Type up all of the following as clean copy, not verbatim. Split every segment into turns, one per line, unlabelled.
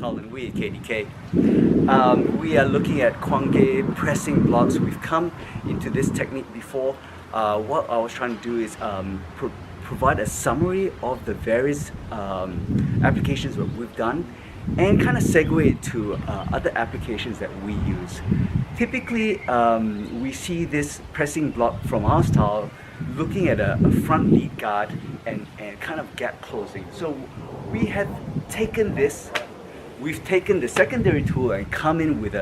Colin, we at KDK. We are looking at Kwanggae pressing blocks. We've come into this technique before. What I was trying to do is provide a summary of the various applications that we've done and kind of segue to other applications that we use. Typically, we see this pressing block from our style looking at a front lead guard and kind of gap closing. So we have taken this, we've taken the secondary tool and come in with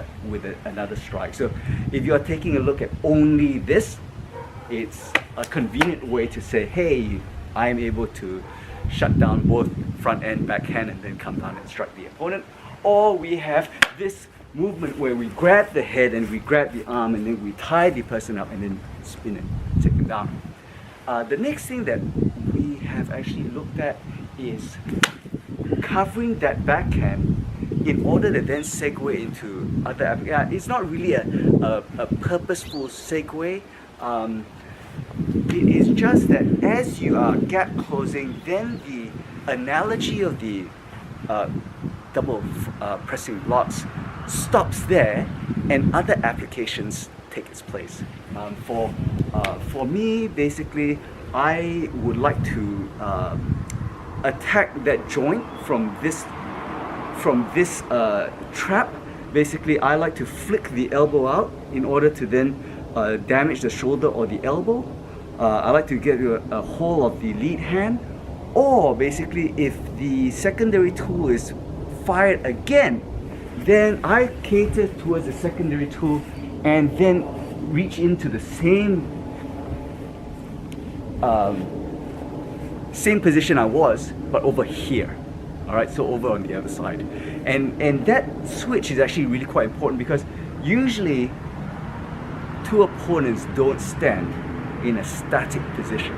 another strike. So if you are taking a look at only this, it's a convenient way to say, hey, I am able to shut down both front and backhand and then come down and strike the opponent. Or we have this movement where we grab the head and we grab the arm and then we tie the person up and then spin and take them down. The next thing that we have actually looked at is covering that backhand in order to then segue into other applications. It's not really a purposeful segue. It is just that as you are gap closing, then the analogy of the double pressing blocks stops there and other applications take its place. For me, basically, I would like to attack that joint from this trap. Basically, I like to flick the elbow out in order to then damage the shoulder or the elbow. I like to get a hold of the lead hand, or basically if the secondary tool is fired again, then I cater towards the secondary tool and then reach into the same position I was, but over here. All right, so over on the other side. And that switch is actually really quite important because usually two opponents don't stand in a static position.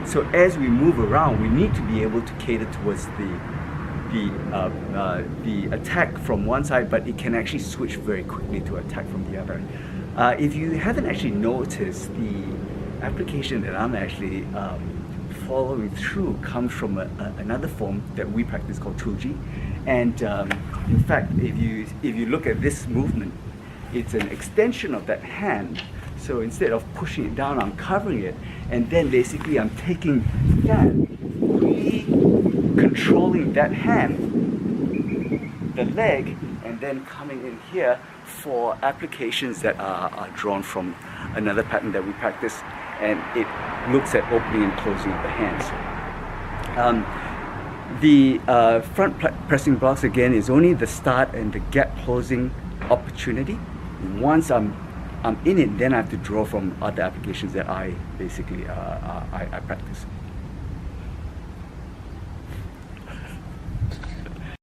So as we move around, we need to be able to cater towards the attack from one side, but it can actually switch very quickly to attack from the other. If you haven't actually noticed, the application that I'm actually following through comes from another form that we practice called Chuji. And in fact, if you look at this movement, it's an extension of that hand. So instead of pushing it down, I'm covering it, and then basically I'm taking that, really controlling that hand, the leg, and then coming in here for applications that are drawn from another pattern that we practice, and it looks at opening and closing of the hands. The front pressing blocks again is only the start and the gap closing opportunity. Once I'm in it, then I have to draw from other applications that I basically I practice.